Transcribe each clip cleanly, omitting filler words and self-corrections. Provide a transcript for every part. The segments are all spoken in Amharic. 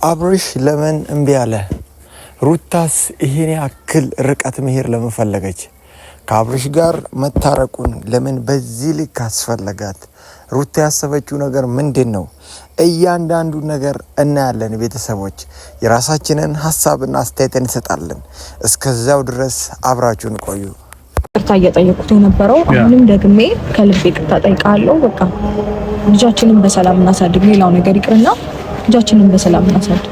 አብርሽ ለምን እምቢ አለ? ሩታስ ይሄን ያክል ርቀት መሄድ ለምን ፈለገች? ከአብርሽ ጋር መታረቁን ለምን በዚህ ልክ አስፈለጋት? ሩታ ያሰበችው ነገር ምንድነው? እያንዳንዱ ነገር እናያለን። ቤተሰቦች የራሳችንን ሐሳብና አስተያየት እንሰጣለን። እስከዛው ድረስ አብራችሁን ቆዩ። ይቅርታ እየጠየቁት የነበረው አሁንም ደግሜ ከልቤ ይቅርታ ጠይቃለሁ። በቃ ልጃችንን በሰላም እናሳድግ። ሌላው ነገር ይቅርና ልጃችንን በሰላም እናሳድግ።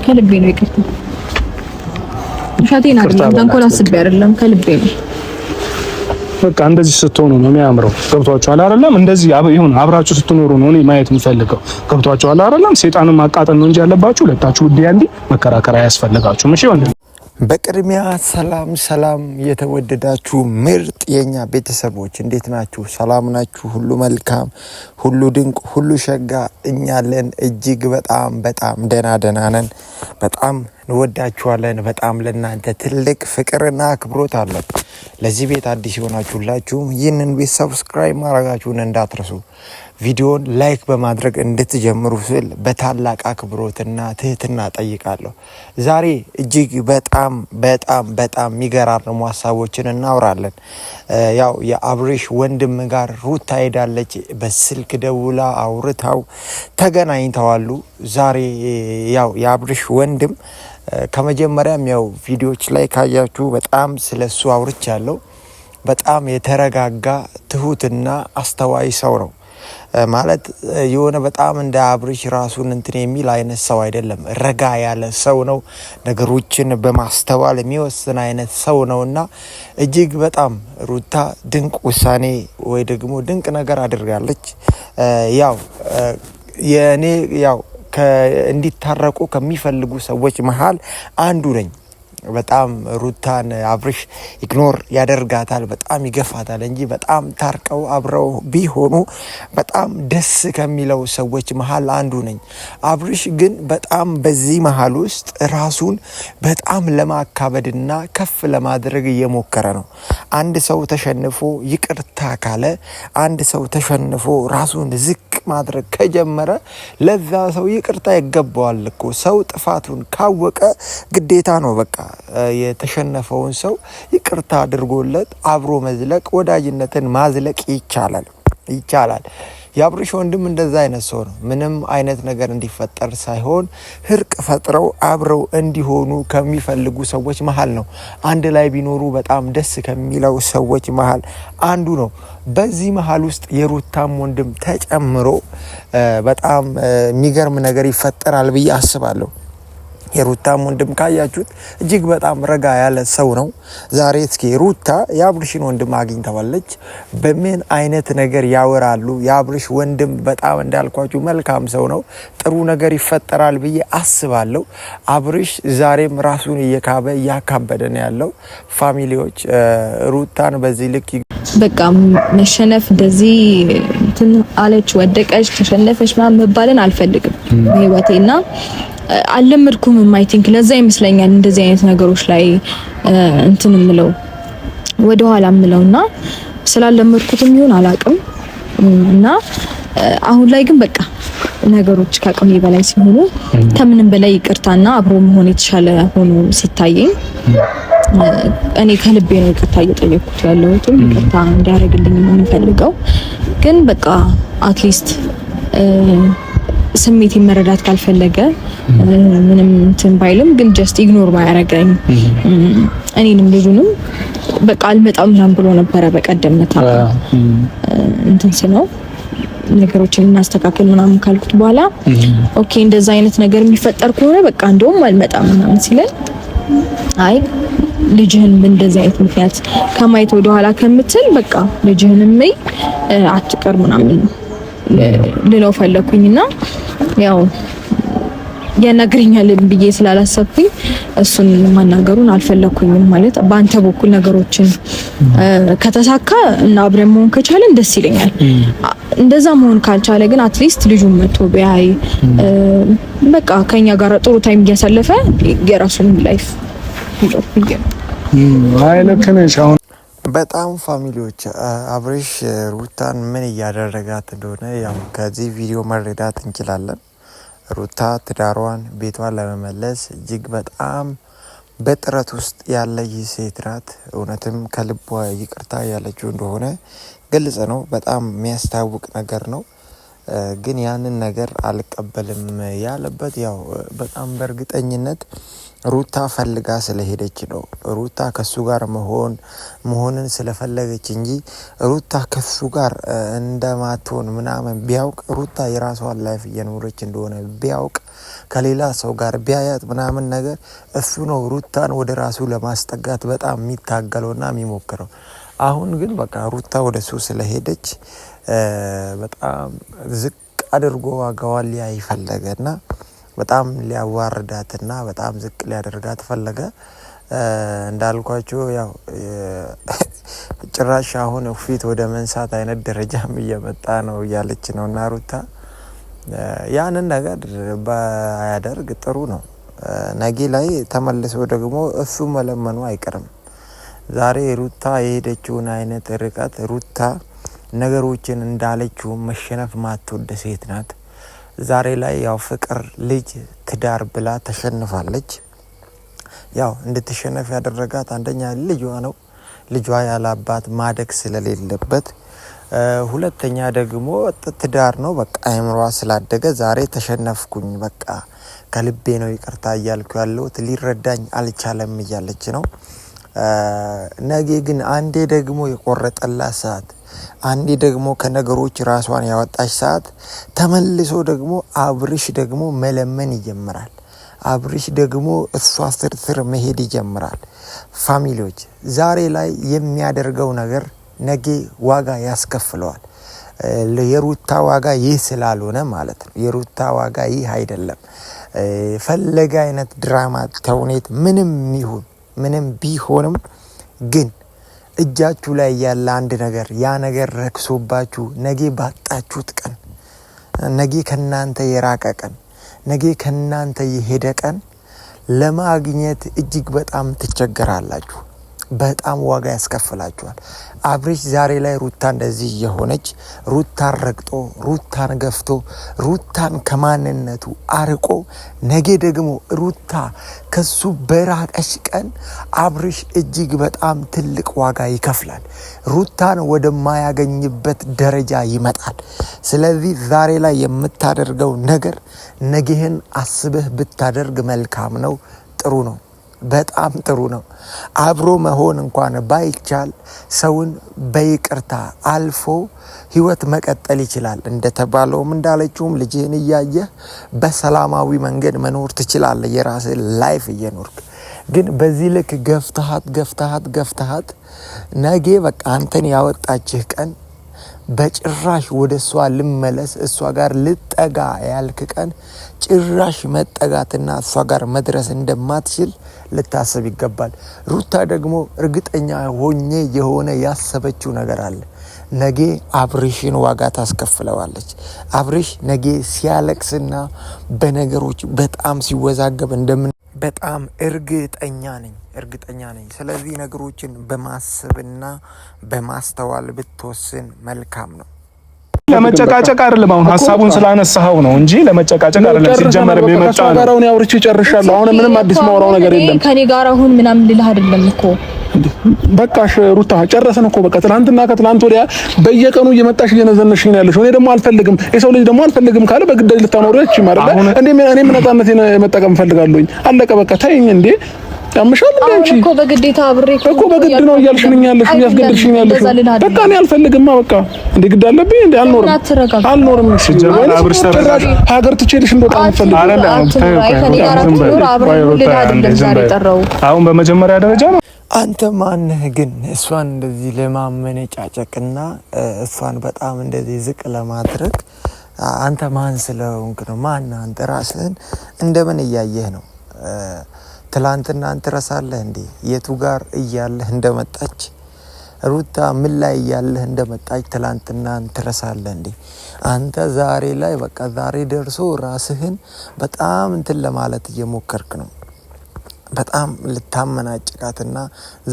ከልቤ ነው ይቅርታ። ሻቴን አይደለም ተንኮል አስቤ አይደለም፣ ከልቤ ነው። በቃ እንደዚህ ስትሆኑ ነው የሚያምረው። ገብቷችኋል አይደለም? እንደዚህ ይሁን አብራችሁ ስትኖሩ ነው እኔ ማየት የምፈልገው። ገብቷችኋል አይደለም? ሰይጣንን ማቃጠል ነው እንጂ ያለባችሁ ሁለታችሁ ውድ ያንዲ መከራከር አያስፈልጋችሁም። እሺ ወንድም፣ በቅድሚያ ሰላም የተወደዳችሁ ምርጥ የኛ ቤተሰቦች እንዴት ናችሁ? ሰላም ናችሁ? ሁሉ መልካም፣ ሁሉ ድንቅ፣ ሁሉ ሸጋ። እኛለን እጅግ በጣም ደህና ነን። በጣም እንወዳችኋለን። በጣም ለእናንተ ትልቅ ፍቅርና አክብሮት አለን። ለዚህ ቤት አዲስ የሆናችሁላችሁም ይህንን ቤት ሰብስክራይብ ማድረጋችሁን እንዳትረሱ። ቪዲዮን ላይክ በማድረግ እንድትጀምሩ ስል በታላቅ አክብሮትና ትህትና ጠይቃለሁ። ዛሬ እጅግ በጣም የሚገራርሙ ሀሳቦችን እናወራለን። ያው የአብርሽ ወንድም ጋር ሩታ ሄዳለች። በስልክ ደውላ አውርታው ተገናኝተዋሉ። ዛሬ ያው የአብርሽ ወንድም ከመጀመሪያም ያው ቪዲዮዎች ላይ ካያችሁ በጣም ስለሱ አውርቻለሁ። በጣም የተረጋጋ ትሁትና አስተዋይ ሰው ነው። ማለት የሆነ በጣም እንደ አብርሽ ራሱን እንትን የሚል አይነት ሰው አይደለም። ረጋ ያለ ሰው ነው። ነገሮችን በማስተዋል የሚወስን አይነት ሰው ነውና እጅግ በጣም ሩታ ድንቅ ውሳኔ ወይ ደግሞ ድንቅ ነገር አድርጋለች። ያው የኔ ያው እንዲታረቁ ከሚፈልጉ ሰዎች መሃል አንዱ ነኝ። በጣም ሩታን አብርሽ ኢግኖር ያደርጋታል፣ በጣም ይገፋታል እንጂ በጣም ታርቀው አብረው ቢሆኑ በጣም ደስ ከሚለው ሰዎች መሃል አንዱ ነኝ። አብርሽ ግን በጣም በዚህ መሃል ውስጥ ራሱን በጣም ለማካበድና ከፍ ለማድረግ እየሞከረ ነው። አንድ ሰው ተሸንፎ ይቅርታ ካለ፣ አንድ ሰው ተሸንፎ ራሱን ዝቅ ማድረግ ከጀመረ ለዛ ሰው ይቅርታ ይገባዋል እኮ። ሰው ጥፋቱን ካወቀ ግዴታ ነው በቃ የተሸነፈውን ሰው ይቅርታ አድርጎለት አብሮ መዝለቅ፣ ወዳጅነትን ማዝለቅ ይቻላል። የአብርሽ ወንድም እንደዛ አይነት ሰው ነው። ምንም አይነት ነገር እንዲፈጠር ሳይሆን እርቅ ፈጥረው አብረው እንዲሆኑ ከሚፈልጉ ሰዎች መሃል ነው። አንድ ላይ ቢኖሩ በጣም ደስ ከሚለው ሰዎች መሃል አንዱ ነው። በዚህ መሃል ውስጥ የሩታም ወንድም ተጨምሮ በጣም የሚገርም ነገር ይፈጠራል ብዬ አስባለሁ። የሩታም ወንድም ካያችሁት እጅግ በጣም ረጋ ያለ ሰው ነው። ዛሬ እስኪ ሩታ የአብርሽን ወንድም አግኝተዋለች። በምን አይነት ነገር ያወራሉ? የአብርሽ ወንድም በጣም እንዳልኳችሁ መልካም ሰው ነው። ጥሩ ነገር ይፈጠራል ብዬ አስባለሁ። አብርሽ ዛሬም ራሱን እያካበደ ነው ያለው። ፋሚሊዎች ሩታን በዚህ ልክ በቃ መሸነፍ እንደዚህ እንትን አለች፣ ወደቀች፣ ተሸነፈች ምናምን መባልን አልፈልግም በህይወቴና አልለመድኩም። አይ ቲንክ ለዛ ይመስለኛል እንደዚህ አይነት ነገሮች ላይ እንትን ምለው ወደ ኋላ ምለውና ስላልለመድኩትም ይሁን አላቅም። እና አሁን ላይ ግን በቃ ነገሮች ከአቅሜ በላይ ሲሆኑ ከምንም በላይ ይቅርታና አብሮ መሆን የተሻለ ሆኖ ሲታየኝ እኔ ከልቤ ነው ይቅርታ እየጠየቅኩት ያለሁት። ይቅርታ እንዲያደርግልኝ ነው የምፈልገው። ግን በቃ አትሊስት ስሜት መረዳት ካልፈለገ ምንም እንትን ባይልም ግን ጀስት ኢግኖር ባያረጋኝ እኔንም ልጁንም በቃ አልመጣም ምናምን ብሎ ነበረ በቀደምታ እንትን ስለው ነገሮችን እናስተካክል ምናምን ካልኩት በኋላ ኦኬ እንደዛ አይነት ነገር የሚፈጠር ከሆነ በቃ እንደውም አልመጣም ምናምን ሲለኝ አይ ልጅህን እንደዚህ አይነት ምክንያት ከማየት ወደ ኋላ ከምትል በቃ ልጅህንም አትቀር ምናምን ልለው ፈለኩኝና ያው ያናግረኛል ብዬ ስላላሰብኩኝ እሱን ማናገሩን አልፈለኩኝም። ማለት በአንተ በኩል ነገሮችን ከተሳካ እና አብረን መሆን ከቻለን ደስ ይለኛል። እንደዛ መሆን ካልቻለ ግን አትሊስት ልጁን መጥቶ ቢያይ በቃ ከኛ ጋር ጥሩ ታይም እያሳለፈ የራሱን ላይፍ አይለከነሽ አሁን በጣም ፋሚሊዎች አብርሽ ሩታን ምን እያደረጋት እንደሆነ ያው ከዚህ ቪዲዮ መረዳት እንችላለን። ሩታ ትዳሯን ቤቷን ለመመለስ እጅግ በጣም በጥረት ውስጥ ያለች ሴት ናት። እውነትም ከልቧ ይቅርታ ያለችው እንደሆነ ግልጽ ነው። በጣም የሚያስታውቅ ነገር ነው። ግን ያንን ነገር አልቀበልም ያለበት ያው በጣም በእርግጠኝነት ሩታ ፈልጋ ስለሄደች ነው። ሩታ ከሱ ጋር መሆንን ስለፈለገች እንጂ ሩታ ከሱ ጋር እንደማትሆን ምናምን ቢያውቅ ሩታ የራሷን ላይፍ እየኖረች እንደሆነ ቢያውቅ ከሌላ ሰው ጋር ቢያያት ምናምን ነገር እሱ ነው ሩታን ወደ ራሱ ለማስጠጋት በጣም የሚታገለውና የሚሞክረው። አሁን ግን በቃ ሩታ ወደ እሱ ስለሄደች በጣም ዝቅ አድርጎ ዋጋዋን ሊያይ ፈለገና በጣም ሊያዋርዳትና በጣም ዝቅ ሊያደርጋት ፈለገ። እንዳልኳችሁ ያው ጭራሽ አሁን ፊት ወደ መንሳት አይነት ደረጃም እየመጣ ነው እያለች ነውና ሩታ ያንን ነገር ባያደርግ ጥሩ ነው። ነገ ላይ ተመልሶ ደግሞ እሱ መለመኑ አይቀርም። ዛሬ ሩታ የሄደችውን አይነት ርቀት ሩታ ነገሮችን እንዳለችው መሸነፍ ማትወድ ሴት ናት። ዛሬ ላይ ያው ፍቅር፣ ልጅ፣ ትዳር ብላ ተሸንፋለች። ያው እንድትሸነፍ ያደረጋት አንደኛ ልጇ ነው። ልጇ ያለ አባት ማደግ ስለሌለበት፣ ሁለተኛ ደግሞ ትዳር ነው። በቃ አእምሯ ስላደገ ዛሬ ተሸነፍኩኝ፣ በቃ ከልቤ ነው ይቅርታ እያልኩ ያለሁት ሊረዳኝ አልቻለም እያለች ነው። ነገ ግን አንዴ ደግሞ የቆረጠላት ሰዓት፣ አንዴ ደግሞ ከነገሮች ራሷን ያወጣች ሰዓት ተመልሶ ደግሞ አብርሽ ደግሞ መለመን ይጀምራል። አብርሽ ደግሞ እሷ ስር መሄድ ይጀምራል። ፋሚሊዎች ዛሬ ላይ የሚያደርገው ነገር ነገ ዋጋ ያስከፍለዋል። የሩታ ዋጋ ይህ ስላልሆነ ማለት ነው። የሩታ ዋጋ ይህ አይደለም። ፈለገ አይነት ድራማ ተውኔት ምንም ይሁን ምንም ቢሆንም ግን እጃችሁ ላይ ያለ አንድ ነገር ያ ነገር ረክሶባችሁ ነገ ባጣችሁት ቀን፣ ነገ ከናንተ የራቀ ቀን፣ ነገ ከናንተ የሄደ ቀን ለማግኘት እጅግ በጣም ትቸገራላችሁ። በጣም ዋጋ ያስከፍላችኋል። አብርሽ ዛሬ ላይ ሩታ እንደዚህ የሆነች ሩታን ረግጦ ሩታን ገፍቶ ሩታን ከማንነቱ አርቆ ነገ ደግሞ ሩታ ከሱ በራቀች ቀን አብርሽ እጅግ በጣም ትልቅ ዋጋ ይከፍላል። ሩታን ወደማያገኝበት ደረጃ ይመጣል። ስለዚህ ዛሬ ላይ የምታደርገው ነገር ነገህን አስበህ ብታደርግ መልካም ነው፣ ጥሩ ነው፣ በጣም ጥሩ ነው። አብሮ መሆን እንኳን ባይቻል ሰውን በይቅርታ አልፎ ህይወት መቀጠል ይችላል። እንደተባለውም እንዳለችውም ልጅህን እያየህ በሰላማዊ መንገድ መኖር ትችላለህ፣ የራስህ ላይፍ እየኖርክ። ግን በዚህ ልክ ገፍተሃት ነገ በቃ አንተን ያወጣችህ ቀን በጭራሽ ወደ እሷ ልመለስ እሷ ጋር ልጠጋ ያልክ ቀን ጭራሽ መጠጋትና እሷ ጋር መድረስ እንደማትችል ልታስብ ይገባል። ሩታ ደግሞ እርግጠኛ ሆኜ የሆነ ያሰበችው ነገር አለ። ነገ አብርሽን ዋጋ ታስከፍለዋለች። አብርሽ ነገ ሲያለቅስና በነገሮች በጣም ሲወዛገብ በጣም እርግጠኛ ነኝ። ስለዚህ ነገሮችን በማሰብና በማስተዋል ብትወስን መልካም ነው። ለመጨቃጨቅ አይደለም፣ አሁን ሀሳቡን ስላነሳኸው ነው እንጂ ለመጨቃጨቅ አይደለም። ሲጀመር የሚመጣ ነው። አሁን አውርቼ ጨርሻለሁ። አሁን ምንም አዲስ ማውራው ነገር የለም። ከኔ ጋር አሁን ምናምን ልልህ አይደለም እኮ በቃ ሩታ ጨረሰን እኮ በቃ ትናንትና ከትናንት ወዲያ በየቀኑ እየመጣሽ እየነዘነሽኝ ነው ያለሽ። እኔ ደግሞ አልፈልግም፣ የሰው ልጅ ደግሞ አልፈልግም ካለ በግዳጅ ልታኖሪያች ይማርለ እኔ ነፃነቴን መጠቀም ፈልጋለሁኝ። አለቀ በቃ ተይኝ እንዴ ያምሻል እንዴ አንቺ እኮ በግዴታ አብሬ እኮ በግድ ነው እያልሽኝ ያለሽ፣ እያስገድልሽኝ ያለሽ። በቃ እኔ አልፈልግማ በቃ እንዴ ግድ አለብኝ እንዴ አልኖርም ሲጀመር አብርሽ ተረጋጋ። ሀገር ትቼልሽ እንደወጣ ፈልግ አሁን በመጀመሪያ ደረጃ ነው። አንተ ማንህ ግን እሷን እንደዚህ ለማመነጫጨቅና እሷን በጣም እንደዚህ ዝቅ ለማድረግ አንተ ማን ስለሆንክ ነው? ማን አንተ ራስህን እንደምን እያየህ ነው? ትላንትና አንተ ረሳለህ እንዴ የቱ ጋር እያለህ እንደመጣች ሩታ ምን ላይ እያለህ እንደመጣች ትላንትና አንተ ረሳለህ እንዴ? አንተ ዛሬ ላይ በቃ ዛሬ ደርሶ ራስህን በጣም እንትን ለማለት እየሞከርክ ነው። በጣም ልታመናጭቃትና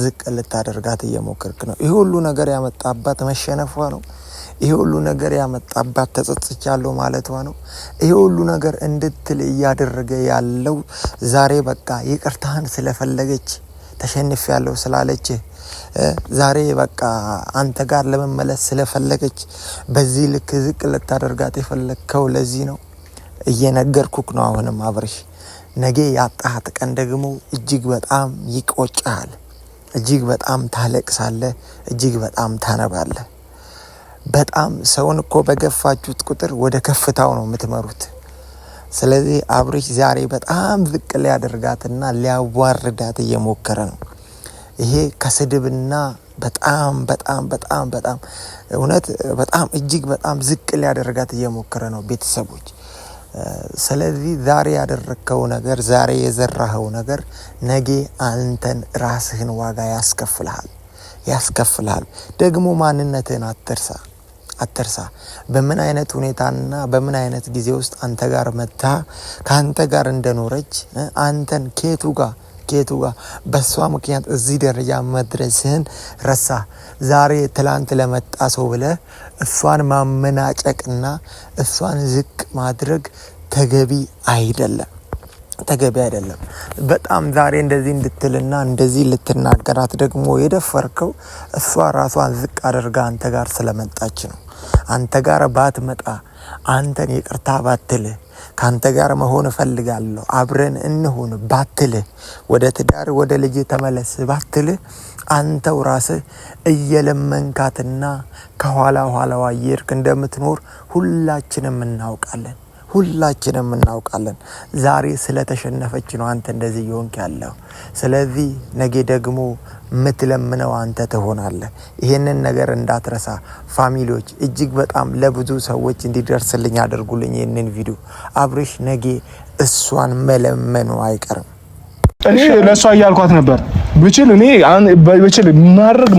ዝቅ ልታደርጋት እየሞከርክ ነው። ይሄ ሁሉ ነገር ያመጣባት መሸነፏ ነው። ይሄ ሁሉ ነገር ያመጣባት ተጸጽቻለሁ ማለቷ ነው። ይሄ ሁሉ ነገር እንድትል እያደረገ ያለው ዛሬ በቃ ይቅርታህን ስለፈለገች ተሸንፌያለሁ ስላለች ዛሬ በቃ አንተ ጋር ለመመለስ ስለፈለገች በዚህ ልክ ዝቅ ልታደርጋት የፈለከው ለዚህ ነው። እየነገርኩክ ነው። አሁንም አብርሽ ነገ ያጣሃት ቀን ደግሞ እጅግ በጣም ይቆጫል። እጅግ በጣም ታለቅሳለህ። እጅግ በጣም ታነባለህ። በጣም ሰውን እኮ በገፋችሁት ቁጥር ወደ ከፍታው ነው የምትመሩት። ስለዚህ አብርሽ ዛሬ በጣም ዝቅ ሊያደርጋትና ሊያዋርዳት እየሞከረ ነው። ይሄ ከስድብና በጣም በጣም በጣም በጣም እውነት በጣም እጅግ በጣም ዝቅ ሊያደርጋት እየሞከረ ነው ቤተሰቦች። ስለዚህ ዛሬ ያደረከው ነገር ዛሬ የዘራኸው ነገር ነገ አንተን ራስህን ዋጋ ያስከፍልሃል። ደግሞ ማንነትህን አትርሳ። በምን አይነት ሁኔታና በምን አይነት ጊዜ ውስጥ አንተ ጋር መታ ካንተ ጋር እንደኖረች አንተን ኬቱ ጋር በሷ ምክንያት እዚህ ደረጃ መድረስህን ረሳ። ዛሬ ትላንት ለመጣ ሰው ብለህ እሷን ማመናጨቅና እሷን ዝቅ ማድረግ ተገቢ አይደለም። በጣም ዛሬ እንደዚህ እንድትልና እንደዚህ ልትናገራት ደግሞ የደፈርከው እሷ ራሷን ዝቅ አድርጋ አንተ ጋር ስለመጣች ነው። አንተ ጋር ባትመጣ አንተን ይቅርታ ባትልህ ካንተ ጋር መሆን እፈልጋለሁ አብረን እንሁን ባትልህ ወደ ትዳር ወደ ልጅ ተመለስ ባትልህ አንተው ራስህ እየለመንካትና ከኋላዋ እየሄድክ እንደምትኖር ሁላችንም እናውቃለን። ዛሬ ስለተሸነፈች ነው አንተ እንደዚህ ይሆንክ ያለው። ስለዚህ ነገ ደግሞ ምትለምነው አንተ ትሆናለህ። ይሄንን ነገር እንዳትረሳ ፋሚሊዎች። እጅግ በጣም ለብዙ ሰዎች እንዲደርስልኝ አድርጉልኝ ይሄንን ቪዲዮ። አብርሽ ነገ እሷን መለመኑ አይቀርም። እኔ ለሷ እያልኳት ነበር ብችል ማድረግ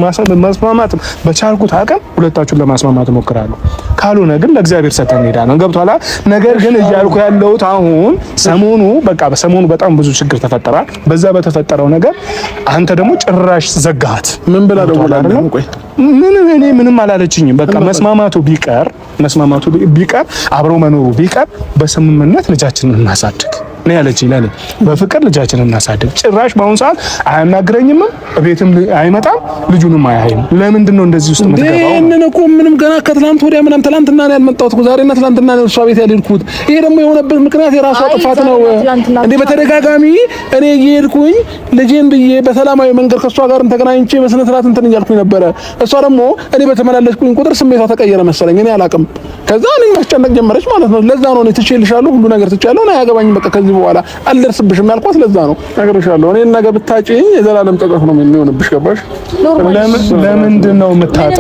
ማስማማት በቻልኩት አቅም ሁለታችሁን ለማስማማት እሞክራለሁ። ካልሆነ ግን ለእግዚአብሔር ሰተን ሄዳ ነው ገብቷላ። ነገር ግን እያልኩ ያለሁት አሁን በሰሞኑ በጣም ብዙ ችግር ተፈጠራል። በዛ በተፈጠረው ነገር አንተ ደግሞ ጭራሽ ዘጋት። ምን ብላ ደውላለህ? ቆይ ምንም አላለችኝም። በቃ መስማማቱ ቢቀር አብረው መኖሩ ቢቀር በስምምነት ልጃችንን እናሳድግ ነው ያለችኝ። በፍቅር ልጃችንን እናሳድግ። ጭራሽ በአሁን ሰዓት አያናግረኝም፣ ቤትም አይመጣም፣ ልጁንም አያይም። ለምንድን ነው እንደዚህ ውስጥ የምትገባው? ይሄንን እኮ ምንም ገና ከትላንት ወዲያ ትላንትና ነው ያልመጣሁት እኮ ዛሬና ትላንትና ነው እሷ ቤት ያልሄድኩት። ይሄ ደግሞ የሆነበት ምክንያት የራሷ ጥፋት ነው እንዴ። በተደጋጋሚ እኔ እየሄድኩኝ ልጄን ብዬ በሰላማዊ መንገድ ከእሷ ጋር ተገናኝቼ በስነ ስርዓት እንትን እያልኩኝ ነበረ። እሷ ደግሞ እኔ በተመላለስኩኝ ቁጥር ስሜቷ ተቀየረ መሰለኝ፣ እኔ አላውቅም። ከዛ እኔ ማስጨነቅ ጀመረች ማለት ነው። ለዛ ነው እኔ ትቼልሻለሁ፣ ሁሉ ነገር ትቼያለሁ፣ እና አያገባኝም፣ በቃ ከዚህ በኋላ አልደርስብሽም ያልኳት ለዛ ነው። ነገርሻለሁ። እኔ ነገ ብታጪኝ የዘላለም ጸጸት ነው የሚሆንብሽ። ገባሽ? ለምንድን ነው የምታጣ?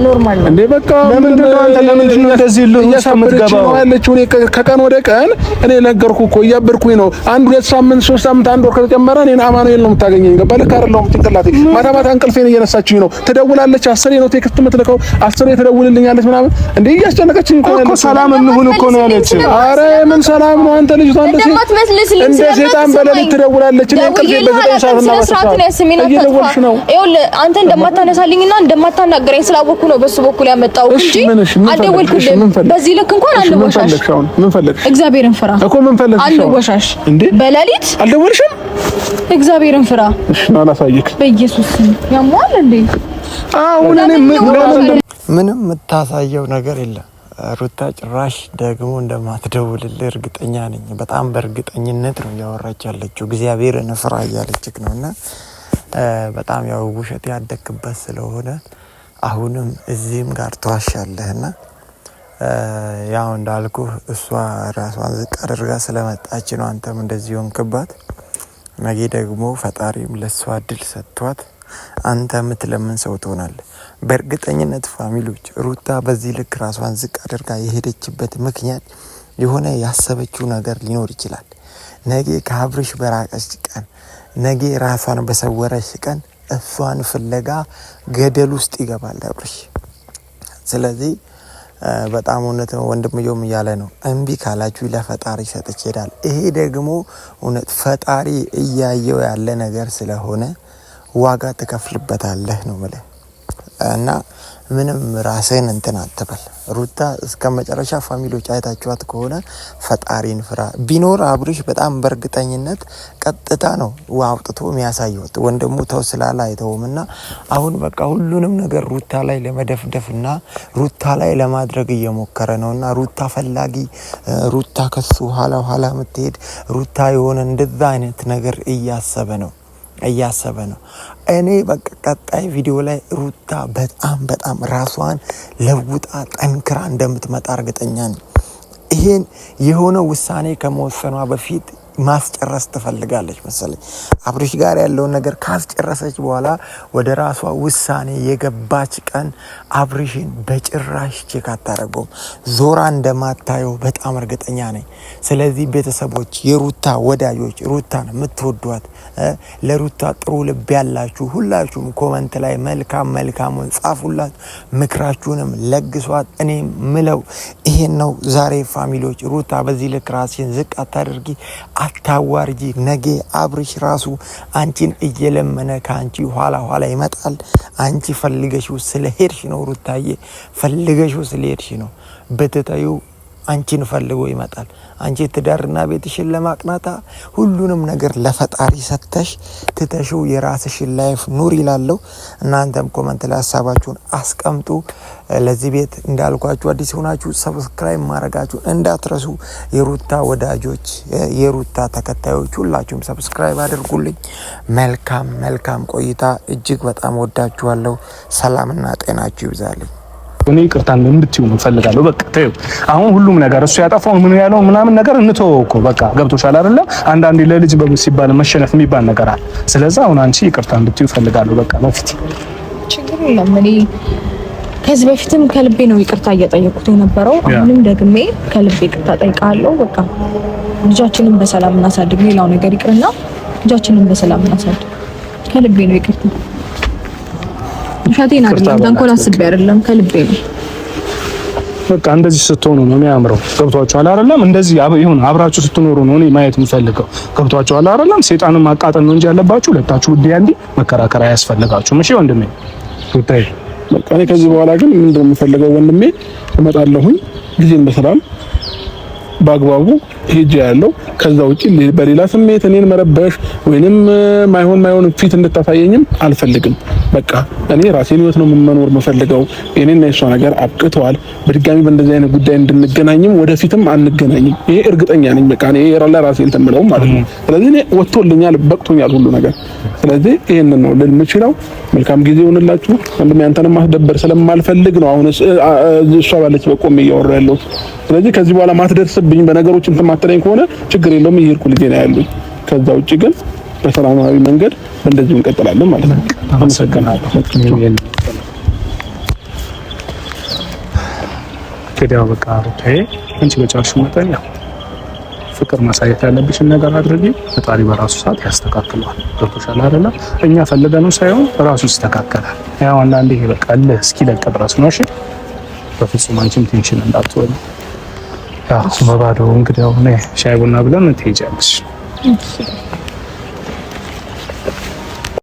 ኖርማል ነው እንዴ? በቃ ለምንድን ነው እንደዚህ የምትገባው ያለችው? እኔ ከቀን ወደ ቀን እኔ ነገርኩህ እኮ እያበርኩኝ ነው። 1-2 ሳምንት 3 ሳምንት 1 ወር ከተጨመረ እኔ አማኑኤል ነው የምታገኘኝ። ገባህ? ልክ አይደለሁም። ጭንቅላቴ ማታ እንቅልፌን እየነሳችኝ ነው። ትደውላለች፣ 10 ነው ቴክስት የምትልከው፣ 10 ትደውልልኛለች ምናምን። እንዴ እያስጨነቀችኝ እኮ ሰላም እንሁን እኮ ነው ያለች። ኧረ ምን ሰላም ነው አንተ ልጅቷ እንደ ሴጣን በሌሊት ትደውላለች። እኔ እንቅልፌ በ9 ሰዓት እና እየደወልሽ ነው። ይኸውልህ አንተ እንደማታነሳልኝና እንደማታናገረኝ ስላወኩ ነው በሱ በኩል ያመጣው እንጂ አልደወልኩልህም። በዚህ ልክ እንኳን አንወሻሽ። ምን ፈለግሽ? እግዚአብሔርን ፍራ እኮ። ምን ፈለግሽ? አንወሻሽ እንዴ በሌሊት አልደወልሽም? እግዚአብሔርን ፍራ። እሺ አላሳይክ በኢየሱስ ያሟል እንዴ? አሁን እኔ ምንም የምታሳየው ነገር የለም። ሩታ ጭራሽ ደግሞ እንደማትደውልልህ እርግጠኛ ነኝ። በጣም በእርግጠኝነት ነው እያወራች ያለችው። እግዚአብሔርን ፍራ እያለችክ ነውና በጣም ያው ውሸት ያደክበት ስለሆነ አሁንም እዚህም ጋር ተዋሻለህና ያው እንዳልኩ እሷ ራሷን ዝቅ አድርጋ ስለመጣች ነው አንተም እንደዚህ ሆንክባት። ነገ ደግሞ ፈጣሪም ለሷ እድል ሰጥቷት አንተ የምትለምን ሰው ትሆናለህ። በእርግጠኝነት ፋሚሊዎች ሩታ በዚህ ልክ ራሷን ዝቅ አድርጋ የሄደችበት ምክንያት የሆነ ያሰበችው ነገር ሊኖር ይችላል። ነገ ከአብርሽ በራቀች ቀን፣ ነገ ራሷን በሰወረች ቀን እሷን ፍለጋ ገደል ውስጥ ይገባል አብርሽ። ስለዚህ በጣም እውነት ነው። ወንድምየውም እያለ ነው እምቢ ካላችሁ ለፈጣሪ ሰጥቼ ሄዳል። ይሄ ደግሞ እውነት ፈጣሪ እያየው ያለ ነገር ስለሆነ ዋጋ ትከፍልበታለህ ነው ማለት እና ምንም ራስህን እንትን አትበል። ሩታ እስከ መጨረሻ ፋሚሊዎች አይታችኋት ከሆነ ፈጣሪን ፍራ ቢኖር አብርሽ በጣም በእርግጠኝነት ቀጥታ ነው አውጥቶ የሚያሳየው ወንድሙ ተው ስላላ አይተውምና አሁን በቃ ሁሉንም ነገር ሩታ ላይ ለመደፍደፍና ሩታ ላይ ለማድረግ እየሞከረ ነውና ሩታ ፈላጊ ሩታ ከሱ ኋላ የምትሄድ ሩታ የሆነ እንደዛ አይነት ነገር እያሰበ ነው። እኔ በቃ ቀጣይ ቪዲዮ ላይ ሩታ በጣም ራሷን ለውጣ ጠንክራ እንደምትመጣ እርግጠኛ ነኝ። ይሄን የሆነ ውሳኔ ከመወሰኗ በፊት ማስጨረስ ትፈልጋለች መሰለኝ። አብርሽ ጋር ያለውን ነገር ካስጨረሰች በኋላ ወደ ራሷ ውሳኔ የገባች ቀን አብርሽን በጭራሽ ቼክ አታደርገውም፣ ዞራ እንደማታየው በጣም እርግጠኛ ነኝ። ስለዚህ ቤተሰቦች፣ የሩታ ወዳጆች፣ ሩታን የምትወዷት ለሩታ ጥሩ ልብ ያላችሁ ሁላችሁም ኮመንት ላይ መልካሙን ጻፉላት፣ ምክራችሁንም ለግሷት። እኔ ምለው ይሄን ነው። ዛሬ ፋሚሊዎች ሩታ በዚህ ልክ ራስሽን ዝቅ አታድርጊ፣ አታዋርጂ። ነገ አብርሽ ራሱ አንቺን እየለመነ ከአንቺ ኋላ ይመጣል። አንቺ ፈልገሽው ስለሄድሽ ነው ሩታዬ፣ ፈልገሽው ስለሄድሽ ነው። በተታዩ አንቺን ፈልጎ ይመጣል። አንቺ ትዳርና ቤትሽን ለማቅናታ ሁሉንም ነገር ለፈጣሪ ሰተሽ ትተሽው የራስሽን ላይፍ ኑር ይላለው። እናንተም ኮመንት ላይ ሀሳባችሁን አስቀምጡ። ለዚህ ቤት እንዳልኳችሁ አዲስ ሆናችሁ ሰብስክራይብ ማድረጋችሁ እንዳትረሱ። የሩታ ወዳጆች፣ የሩታ ተከታዮች ሁላችሁም ሰብስክራይብ አድርጉልኝ። መልካም ቆይታ። እጅግ በጣም ወዳችኋለሁ። ሰላምና ጤናችሁ ይብዛልኝ። እኔ ይቅርታን እንድትዩ ነው ፈልጋለሁ። በቃ ተይው። አሁን ሁሉም ነገር እሱ ያጠፋው ምን ያለው ምናምን ነገር እንተወው እኮ በቃ ገብቶሻል አይደለ? አንዳንዴ ለልጅ ሲባል መሸነፍ የሚባል ነገር አለ። ስለዚህ አሁን አንቺ ይቅርታ እንድትዩ ፈልጋለሁ። በቃ በፊት ችግር የለም። እኔ ከዚህ በፊትም ከልቤ ነው ይቅርታ እየጠየኩት የነበረው። አሁንም ደግሜ ከልቤ ይቅርታ ጠይቃለሁ። በቃ ልጃችንን በሰላም እናሳድግ። ሌላው ነገር ይቅርና ልጃችንን በሰላም እናሳድግ። ከልቤ ነው ይቅርታ። ሻቴን አይደለም ተንኮል አስቤ አይደለም፣ ከልቤ ነው። በቃ እንደዚህ ስትሆኑ ነው የሚያምረው። ገብቷችኋል አይደለም? እንደዚህ ይሁን አብራችሁ ስትኖሩ ነው እኔ ማየት የምፈልገው። ገብቷችኋል አይደለም? ሰይጣንን ማቃጠል ነው እንጂ ያለባችሁ ሁለታችሁ ውድ ያንዲ መከራከር አያስፈልጋችሁም። እሺ ወንድሜ ሩታይ፣ በቃ እኔ ከዚህ በኋላ ግን ምንድነው የምፈልገው ወንድሜ፣ እመጣለሁኝ ጊዜን በሰላም በአግባቡ ሄጄ ያለው። ከዛ ውጪ በሌላ ስሜት እኔን መረበሽ ወይንም ማይሆን ፊት እንድታሳየኝም አልፈልግም። በቃ እኔ ራሴን ህይወት ነው መኖር የምፈልገው። እኔና እሷ ነገር አብቅቷል። በድጋሚ በእንደዚህ አይነት ጉዳይ እንድንገናኝም ወደፊትም አንገናኝም። ይሄ እርግጠኛ ነኝ። በቃ እኔ ለራሴ እንተምለው ማለት ነው። ስለዚህ እኔ ወጥቶልኛል፣ በቅቶኛል ሁሉ ነገር። ስለዚህ ይሄንን ነው ልል የምችለው። መልካም ጊዜ ይሁንላችሁ። ወንድሜ አንተንም ማስደበር ስለማልፈልግ ነው አሁን እሷ ባለች በቆም እያወራ ያለው። ስለዚህ ከዚህ በኋላ ማትደርስብኝ በነገሮች እንትን ማትለኝ ከሆነ ችግር የለውም፣ እየሄድኩ ልጄ ነው ያሉኝ። ከዛ ውጪ ግን በሰላማዊ መንገድ እንደዚህ እንቀጥላለን ማለት ነው። አመሰግናለሁ። ከዲያው በቃ ሩታዬ፣ አንቺ በቻልሽው መጠን ያው ፍቅር ማሳየት ያለብሽን ነገር አድርጊ። ፈጣሪ በራሱ ሰዓት ያስተካክለዋል። ገብቶሻል አይደለ? እኛ ፈልገነው ሳይሆን ራሱ ይስተካከላል። ያው አንዳንዴ ይሄ በቃ እስኪለቅ ድረስ ነው። እሺ፣ በፍጹም አንቺም ቴንሽን እንዳትወጪ። ያው በባዶ እንግዲህ አሁን ሻይ ቡና ብለን ትሄጃለሽ።